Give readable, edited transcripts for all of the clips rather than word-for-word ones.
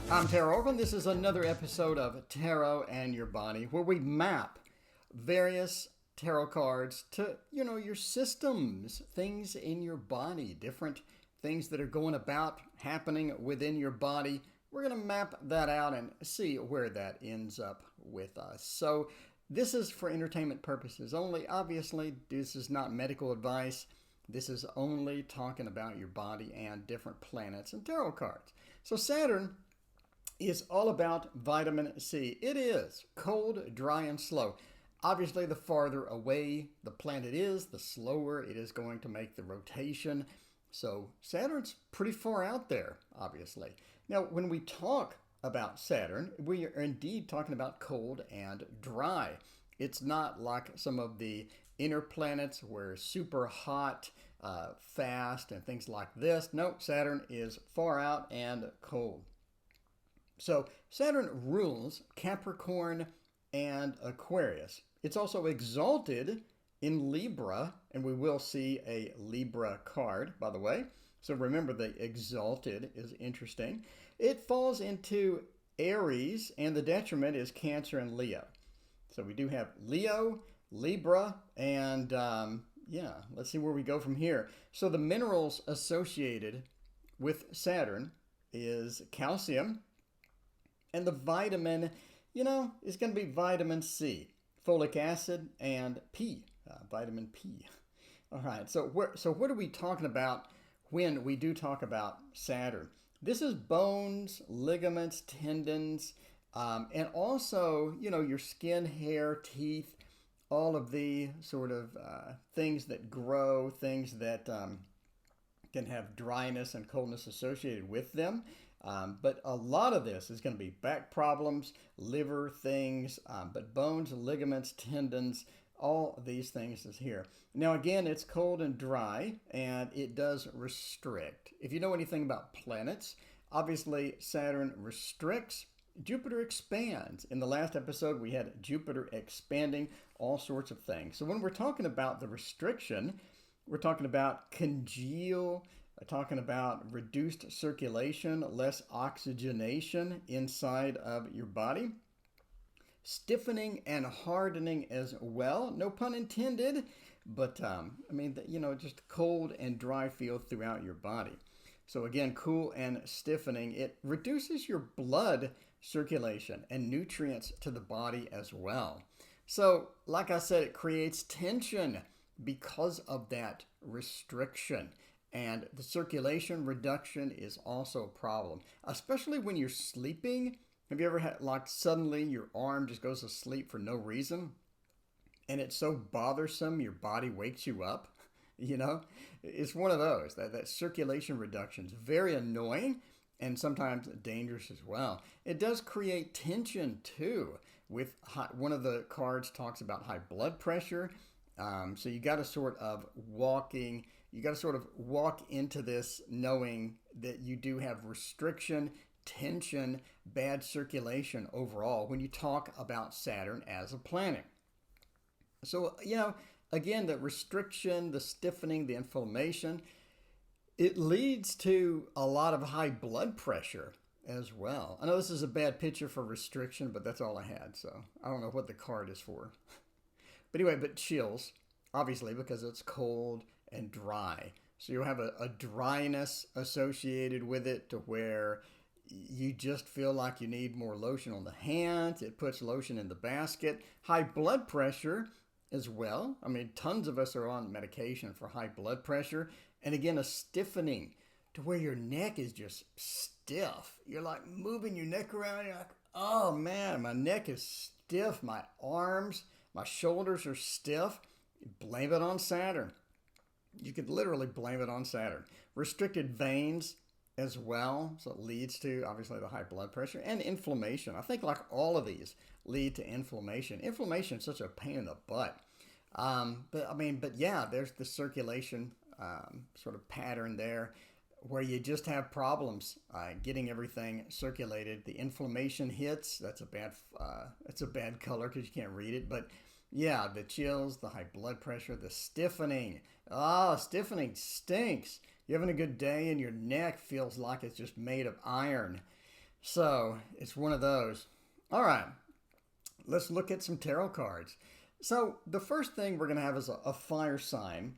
I'm Tarot Organ. This is another episode of Tarot and Your Body, where we map various tarot cards to, your systems, things in your body, different things that are going about happening within your body. We're going to map that out and see where that ends up with us. So this is for entertainment purposes only. Obviously, this is not medical advice. This is only talking about your body and different planets and tarot cards. So Saturn is all about vitamin C. It is cold, dry, and slow. Obviously, the farther away the planet is, the slower it is going to make the rotation. So Saturn's pretty far out there, obviously. Now, when we talk about Saturn, we are indeed talking about cold and dry. It's not like some of the inner planets where it's super hot, fast, and things like this. No, Saturn is far out and cold. So Saturn rules Capricorn and Aquarius. It's also exalted in Libra, and we will see a Libra card, by the way. So remember, the exalted is interesting. It falls into Aries, and the detriment is Cancer and Leo. So we do have Leo, Libra, and let's see where we go from here. So the minerals associated with Saturn is calcium, and the vitamin, is going to be vitamin C, folic acid, and P, vitamin P. All right, so what are we talking about when we do talk about Saturn? This is bones, ligaments, tendons, and also, your skin, hair, teeth, all of the sort of things that grow, things that can have dryness and coldness associated with them. But a lot of this is going to be back problems, liver things, but bones, ligaments, tendons, all these things is here. Now, again, it's cold and dry, and it does restrict. If you know anything about planets, obviously Saturn restricts. Jupiter expands. In the last episode, we had Jupiter expanding all sorts of things. So when we're talking about the restriction, we're talking about congeal, talking about reduced circulation, less oxygenation inside of your body. Stiffening and hardening as well. No pun intended, but just cold and dry feel throughout your body. So again, cool and stiffening. It reduces your blood circulation and nutrients to the body as well. So like I said, it creates tension because of that restriction. And the circulation reduction is also a problem, especially when you're sleeping. Have you ever had, suddenly your arm just goes to sleep for no reason? And it's so bothersome, your body wakes you up? It's one of those. That circulation reduction is very annoying and sometimes dangerous as well. It does create tension, too. With one of the cards talks about high blood pressure. So you got to sort of walk into this knowing that you do have restriction, tension, bad circulation overall when you talk about Saturn as a planet. So, again, the restriction, the stiffening, the inflammation, it leads to a lot of high blood pressure as well. I know this is a bad picture for restriction, but that's all I had. So I don't know what the card is for. But anyway, but chills, obviously, because it's cold and dry. So you'll have a dryness associated with it to where you just feel like you need more lotion on the hands. It puts lotion in the basket. High blood pressure as well. I mean, tons of us are on medication for high blood pressure. And again, a stiffening to where your neck is just stiff. You're like moving your neck around. You're like, oh man, my neck is stiff. My arms, my shoulders are stiff. Blame it on Saturn. You could literally blame it on Saturn. Restricted veins as well. So it leads to, obviously, the high blood pressure and inflammation. I think like all of these lead to inflammation. Inflammation is such a pain in the butt. But yeah, there's the circulation sort of pattern there where you just have problems getting everything circulated. The inflammation hits. That's a bad color because you can't read it. But yeah, the chills, the high blood pressure, the stiffening. Stiffening stinks. You're having a good day and your neck feels like it's just made of iron. So it's one of those. All right, let's look at some tarot cards. So the first thing we're going to have is a fire sign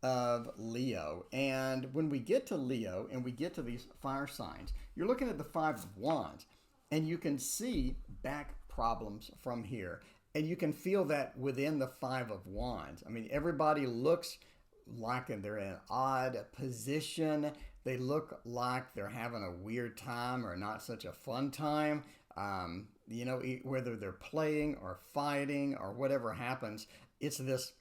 of Leo. And when we get to Leo and we get to these fire signs, you're looking at the Five of Wands, and you can see back problems from here. And you can feel that within the Five of Wands. I mean, everybody looks like they're in an odd position. They look like they're having a weird time or not such a fun time. Whether they're playing or fighting or whatever happens, it's this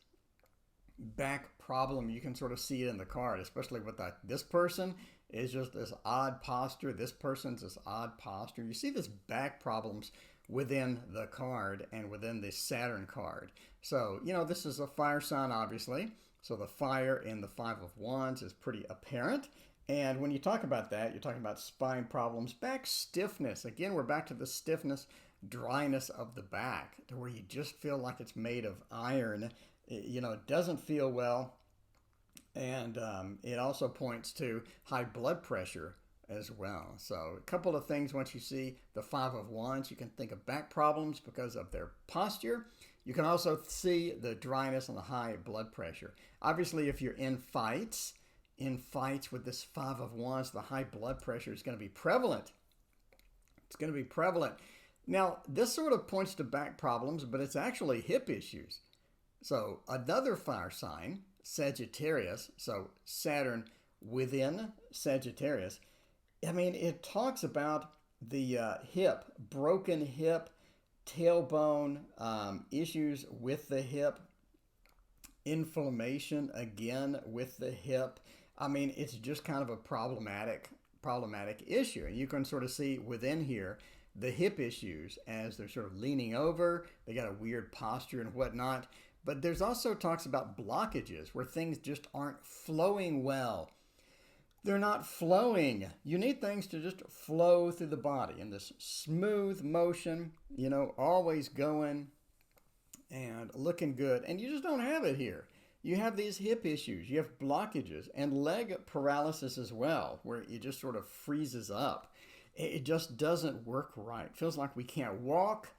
back problem. You can sort of see it in the card, especially with that. This person is just this odd posture. This person's this odd posture. You see this back problems within the card and within the Saturn card. So, this is a fire sign, obviously. So the fire in the Five of Wands is pretty apparent. And when you talk about that, you're talking about spine problems, back stiffness. Again, we're back to the stiffness, dryness of the back, to where you just feel like it's made of iron. It doesn't feel well. And it also points to high blood pressure as well. So a couple of things. Once you see the Five of Wands, you can think of back problems because of their posture. You can also see the dryness and the high blood pressure. Obviously, if you're in fights with this Five of Wands, the high blood pressure is going to be prevalent. It's going to be prevalent. Now, this sort of points to back problems, but it's actually hip issues. So another fire sign, Sagittarius, so Saturn within Sagittarius, it talks about the hip, broken hip, tailbone, issues with the hip, inflammation again with the hip. It's just kind of a problematic issue. And you can sort of see within here the hip issues as they're sort of leaning over. They got a weird posture and whatnot. But there's also talks about blockages where things just aren't flowing well. They're not flowing. You need things to just flow through the body in this smooth motion, always going and looking good. And you just don't have it here. You have these hip issues. You have blockages and leg paralysis as well, where it just sort of freezes up. It just doesn't work right. Feels like we can't walk.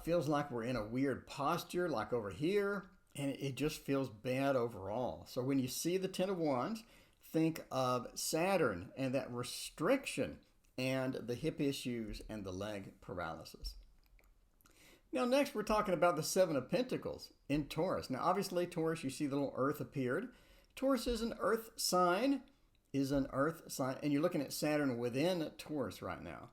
Feels like we're in a weird posture, like over here. And it just feels bad overall. So when you see the Ten of Wands, think of Saturn and that restriction and the hip issues and the leg paralysis. Now, next we're talking about the Seven of Pentacles in Taurus. Now, obviously, Taurus, you see the little earth appeared. Taurus is an earth sign, and you're looking at Saturn within Taurus right now.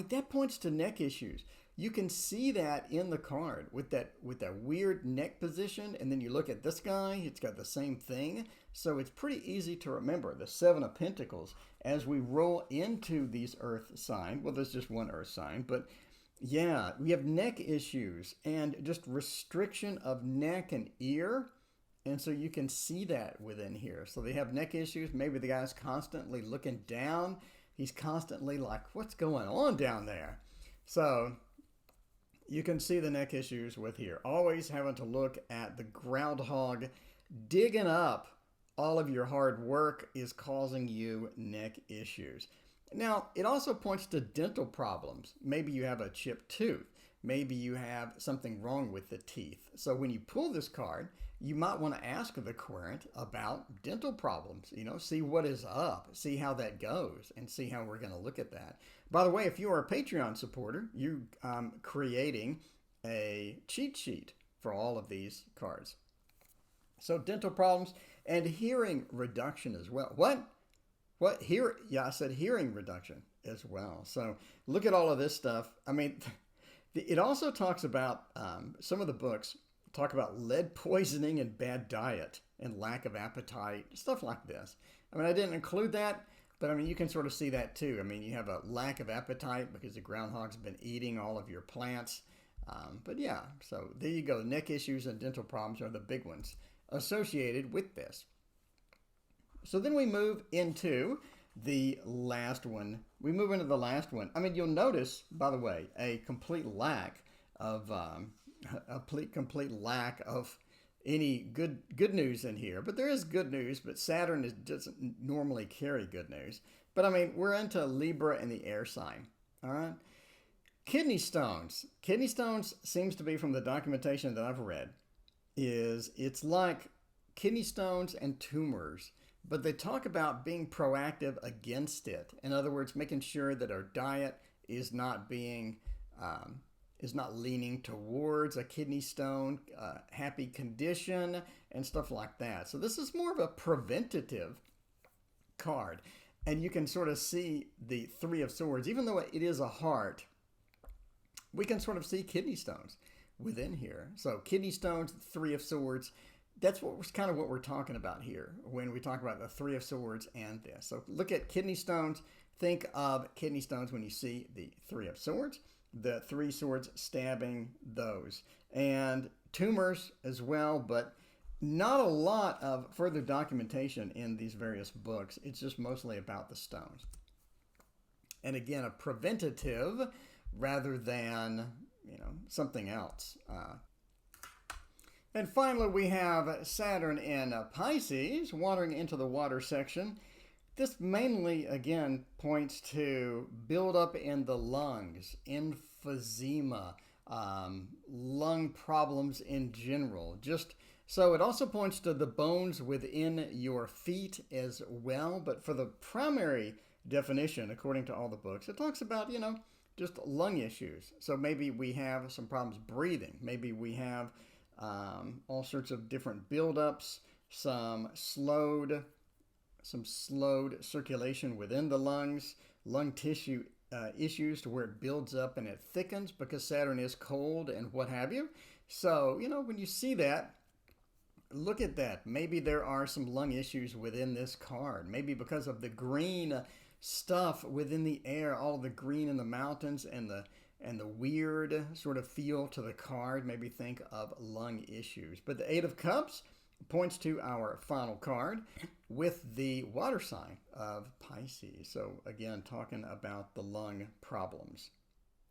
That points to neck issues. You can see that in the card with that weird neck position, and then you look at this guy, it's got the same thing. So it's pretty easy to remember the Seven of Pentacles as we roll into these earth signs. Well, there's just one earth sign, but yeah, we have neck issues and just restriction of neck and ear. And so you can see that within here. So they have neck issues. Maybe the guy's constantly looking down. He's constantly like, what's going on down there? So you can see the neck issues with here. Always having to look at the groundhog digging up all of your hard work is causing you neck issues. Now, it also points to dental problems. Maybe you have a chipped tooth. Maybe you have something wrong with the teeth. So when you pull this card, you might want to ask the querent about dental problems. See what is up, see how that goes, and see how we're going to look at that. By the way, if you are a Patreon supporter, you're creating a cheat sheet for all of these cards. So dental problems and hearing reduction as well. What? Yeah, I said hearing reduction as well. So look at all of this stuff. It also talks about, some of the books talk about lead poisoning and bad diet and lack of appetite, stuff like this. I didn't include that, but you can sort of see that too. You have a lack of appetite because the groundhog's been eating all of your plants. But yeah, so there you go. Neck issues and dental problems are the big ones associated with this. So then we move into the last one. You'll notice, by the way, a complete lack of any good news in here. But there is good news, but Saturn doesn't normally carry good news. But we're into Libra and the air sign All right. Kidney stones. Kidney stones seems to be, from the documentation that I've read, it's like kidney stones and tumors, but they talk about being proactive against it. In other words, making sure that our diet is not being is not leaning towards a kidney stone happy condition and stuff like that. So this is more of a preventative card, and you can sort of see the Three of Swords. Even though it is a heart, we can sort of see kidney stones within here. So kidney stones, Three of Swords, that's kind of what we're talking about here when we talk about the Three of Swords and this. So look at kidney stones. Think of kidney stones when you see the Three of Swords, the Three Swords stabbing those, and tumors as well, but not a lot of further documentation in these various books. It's just mostly about the stones. And again, a preventative rather than, something else. And finally, we have Saturn in Pisces, wandering into the water section. This mainly, again, points to buildup in the lungs, emphysema, lung problems in general. So it also points to the bones within your feet as well. But for the primary definition, according to all the books, it talks about, just lung issues. So maybe we have some problems breathing. Maybe we have all sorts of different buildups, some slowed circulation within the lungs, lung tissue issues to where it builds up and it thickens because Saturn is cold and what have you. So, when you see that, look at that. Maybe there are some lung issues within this card. Maybe because of the green stuff within the air, all the green in the mountains and the weird sort of feel to the card. Maybe think of lung issues. But the Eight of Cups points to our final card with the water sign of Pisces. So again, talking about the lung problems.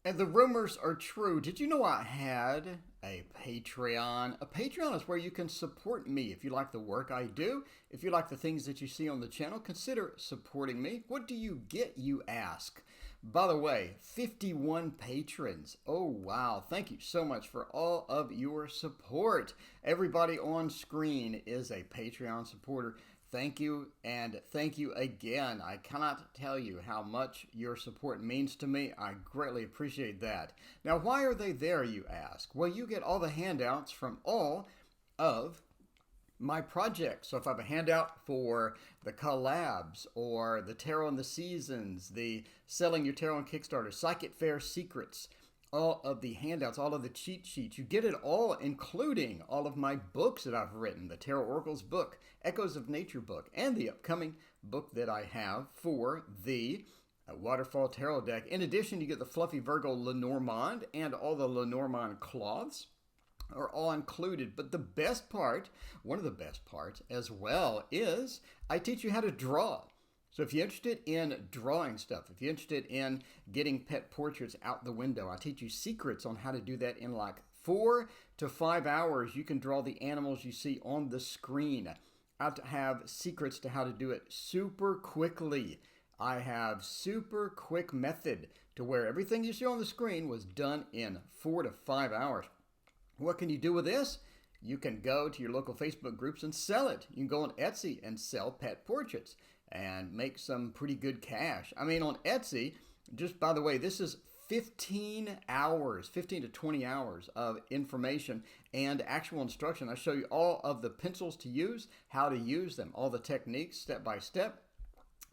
And the rumors are true. Did you know I had a Patreon? A Patreon is where you can support me. If you like the work I do, if you like the things that you see on the channel, consider supporting me. What do you get, you ask? By the way, 51 patrons. Oh, wow. Thank you so much for all of your support. Everybody on screen is a Patreon supporter. Thank you, and thank you again. I cannot tell you how much your support means to me. I greatly appreciate that. Now, why are they there, you ask? Well, you get all the handouts from all of my projects. So if I have a handout for the collabs or the Tarot and the Seasons, the Selling Your Tarot on Kickstarter, Psychic Fair Secrets, all of the handouts, all of the cheat sheets. You get it all, including all of my books that I've written, the Tarot Oracles book, Echoes of Nature book, and the upcoming book that I have for the Waterfall Tarot deck. In addition, you get the Fluffy Virgo Lenormand and all the Lenormand cloths are all included. But the best part, one of the best parts as well, is I teach you how to draw. So if you're interested in drawing stuff, if you're interested in getting pet portraits out the window, I teach you secrets on how to do that in like 4 to 5 hours. You can draw the animals you see on the screen. I have secrets to how to do it super quickly. I have super quick method to where everything you see on the screen was done in 4 to 5 hours. What can you do with this? You can go to your local Facebook groups and sell it. You can go on Etsy and sell pet portraits and make some pretty good cash. I mean, on Etsy, just by the way, this is 15 to 20 hours of information and actual instruction. I show you all of the pencils to use, how to use them, all the techniques step by step.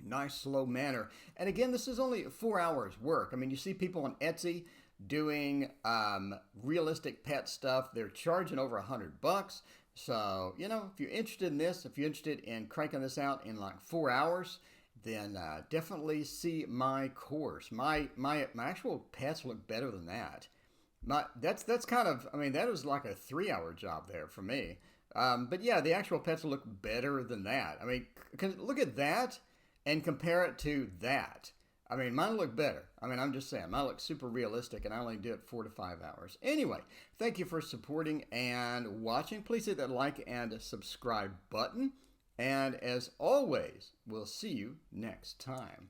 Nice, slow manner. And again, this is only 4 hours work. I mean, you see people on Etsy doing realistic pet stuff. They're charging over $100. So, if you're interested in this, if you're interested in cranking this out in like 4 hours, then definitely see my course. My actual pets look better than that. That's kind of, that was like a 3-hour job there for me. But yeah, the actual pets look better than that. Look at that and compare it to that. Mine look better. I'm just saying, mine look super realistic, and I only do it 4 to 5 hours. Anyway, thank you for supporting and watching. Please hit that like and subscribe button. And as always, we'll see you next time.